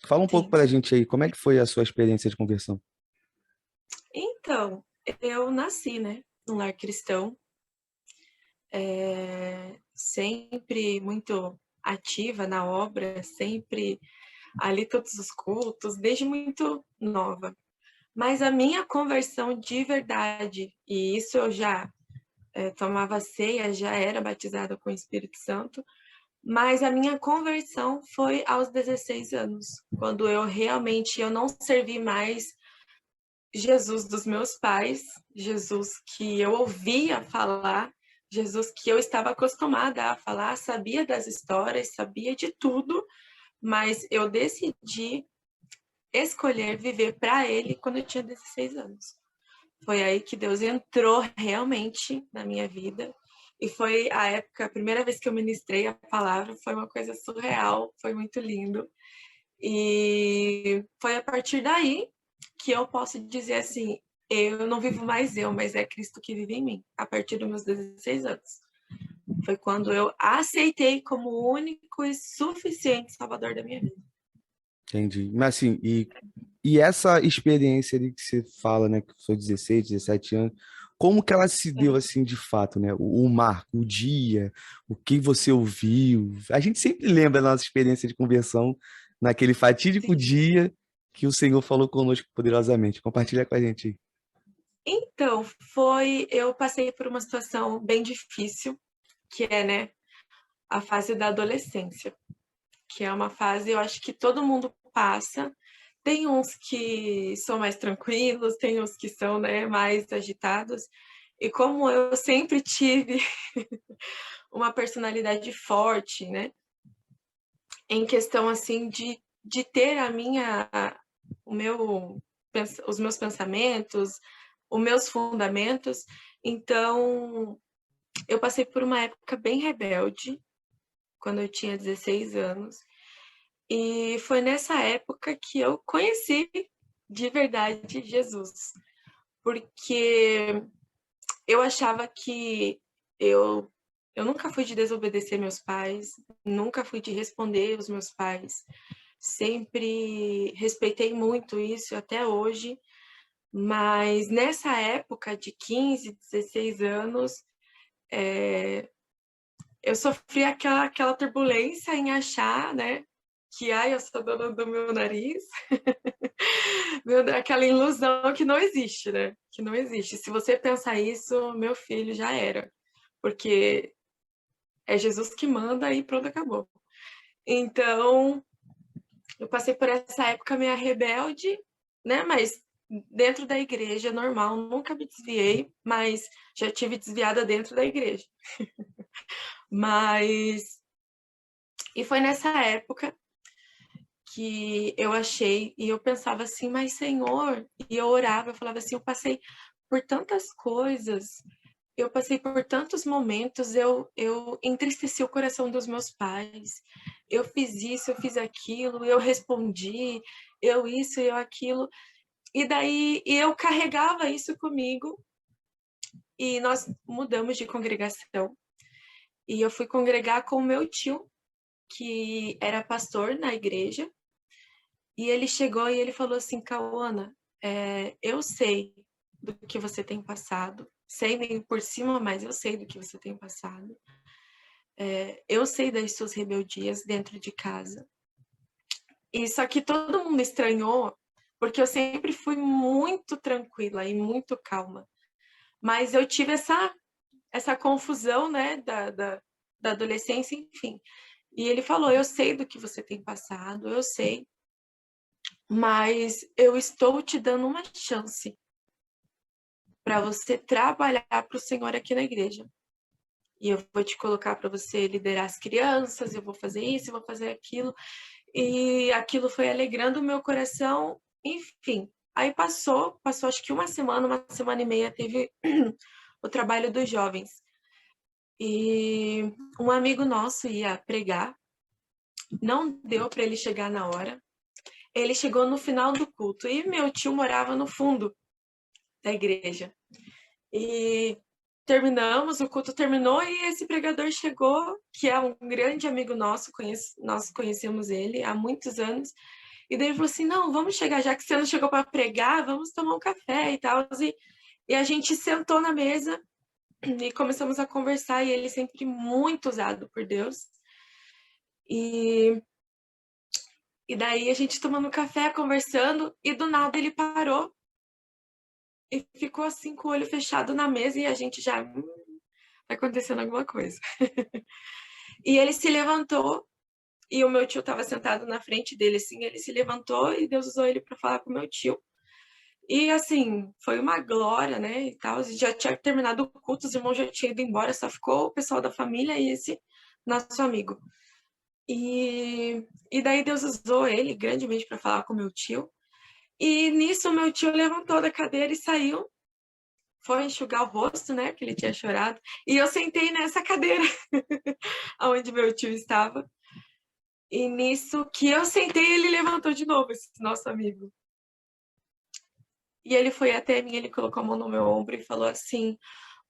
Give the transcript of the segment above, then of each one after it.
Fala um pouco Sim. para a gente aí, como é que foi a sua experiência de conversão? Então, eu nasci, né, num lar cristão, sempre muito ativa na obra, sempre ali todos os cultos, desde muito nova. Mas a minha conversão de verdade, e isso eu já tomava ceia, já era batizada com o Espírito Santo, mas a minha conversão foi aos 16 anos, quando eu não servi mais Jesus dos meus pais, Jesus que eu ouvia falar, Jesus que eu estava acostumada a falar, sabia das histórias, sabia de tudo, mas eu decidi escolher viver para Ele quando eu tinha 16 anos. Foi aí que Deus entrou realmente na minha vida. E foi a época, a primeira vez que eu ministrei a palavra, foi uma coisa surreal, foi muito lindo. E foi a partir daí que eu posso dizer assim, eu não vivo mais eu, mas é Cristo que vive em mim, a partir dos meus 16 anos. Foi quando eu aceitei como o único e suficiente Salvador da minha vida. Entendi. Mas assim, e essa experiência ali que você fala, né, que foi 16, 17 anos, como que ela se deu assim de fato, né? O marco, o dia, o que você ouviu? A gente sempre lembra da nossa experiência de conversão naquele fatídico Sim. dia que o Senhor falou conosco poderosamente. Compartilha com a gente aí. Então, eu passei por uma situação bem difícil, que é, né, a fase da adolescência, que é uma fase, eu acho que todo mundo passa. Tem uns que são mais tranquilos, tem uns que são, né, mais agitados. E como eu sempre tive uma personalidade forte, né, em questão assim de ter o meu, os meus pensamentos, os meus fundamentos, então eu passei por uma época bem rebelde quando eu tinha 16 anos. E foi nessa época que eu conheci de verdade Jesus, porque eu achava que eu eu nunca fui de desobedecer meus pais, nunca fui de responder os meus pais. Sempre respeitei muito isso até hoje, mas nessa época de 15, 16 anos, eu sofri aquela turbulência em achar, né, que ai, eu sou dona do meu nariz, aquela ilusão que não existe, né? Que não existe. Se você pensar isso, meu filho já era. Porque é Jesus que manda e pronto, acabou. Então, eu passei por essa época meio rebelde, né? Mas dentro da igreja, normal, nunca me desviei, mas já tive desviada dentro da igreja. Mas. E foi nessa época que eu achei, e eu pensava assim, mas Senhor, e eu orava, eu falava assim, eu passei por tantas coisas, eu passei por tantos momentos, eu entristeci o coração dos meus pais, eu fiz isso, eu fiz aquilo, eu respondi, eu isso, eu aquilo, e daí e eu carregava isso comigo, e nós mudamos de congregação, e eu fui congregar com o meu tio, que era pastor na igreja, e ele chegou e ele falou assim, Cauana, eu sei do que você tem passado, sei meio por cima, mas eu sei do que você tem passado. Eu sei das suas rebeldias dentro de casa. E só que todo mundo estranhou, porque eu sempre fui muito tranquila e muito calma. Mas eu tive essa confusão, né, da adolescência, enfim. E ele falou, eu sei do que você tem passado, eu sei, mas eu estou te dando uma chance para você trabalhar para o Senhor aqui na igreja. E eu vou te colocar para você liderar as crianças, eu vou fazer isso, eu vou fazer aquilo. E aquilo foi alegrando o meu coração, enfim. Aí passou acho que uma semana e meia, teve o trabalho dos jovens. E um amigo nosso ia pregar, não deu para ele chegar na hora. Ele chegou no final do culto e meu tio morava no fundo da igreja. E terminamos, o culto terminou e esse pregador chegou, que é um grande amigo nosso, nós conhecemos ele há muitos anos, E daí ele falou assim, não, vamos chegar, já que você não chegou para pregar, vamos tomar um café e tal. E a gente sentou na mesa e começamos a conversar, e ele sempre muito usado por Deus. E daí a gente tomando café, conversando, e do nada ele parou e ficou assim com o olho fechado na mesa, e a gente já, tá acontecendo alguma coisa. E ele se levantou, e o meu tio estava sentado na frente dele, assim, ele se levantou e Deus usou ele para falar com o meu tio. E assim, foi uma glória, né, e tal. Já tinha terminado o culto, os irmãos já tinham ido embora, só ficou o pessoal da família e esse nosso amigo. E daí Deus usou ele grandemente para falar com o meu tio. E nisso o meu tio levantou da cadeira e saiu, foi enxugar o rosto, né, que ele tinha chorado. E eu sentei nessa cadeira onde meu tio estava. E nisso que eu sentei, ele levantou de novo, esse nosso amigo. E ele foi até mim, ele colocou a mão no meu ombro e falou assim: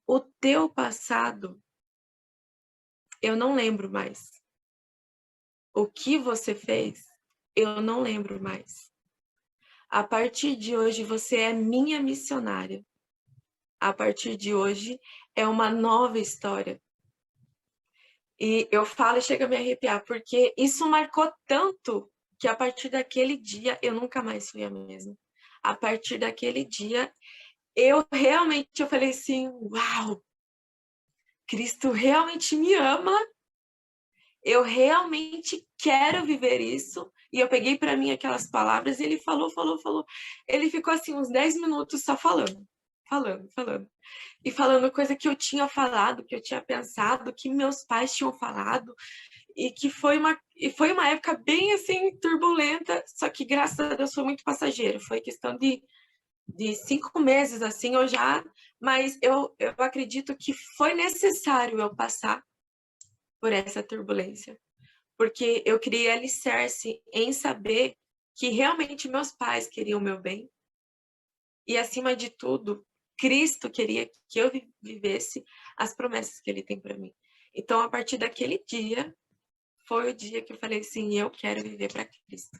o teu passado, eu não lembro mais. O que você fez, eu não lembro mais. A partir de hoje, você é minha missionária. A partir de hoje, é uma nova história. E eu falo e chega a me arrepiar, porque isso marcou tanto que a partir daquele dia, eu nunca mais fui a mesma. A partir daquele dia, eu falei assim, uau, Cristo realmente me ama, eu realmente quero viver isso. E eu peguei para mim aquelas palavras e ele falou. Ele ficou assim uns 10 minutos só falando. E falando coisa que eu tinha falado, que eu tinha pensado, que meus pais tinham falado. E foi uma época bem assim turbulenta, só que graças a Deus foi muito passageiro. Foi questão de 5 meses, assim, mas eu acredito que foi necessário eu passar por essa turbulência, porque eu criei alicerce em saber que realmente meus pais queriam o meu bem, e acima de tudo, Cristo queria que eu vivesse as promessas que ele tem para mim. Então, a partir daquele dia, foi o dia que eu falei assim, eu quero viver para Cristo.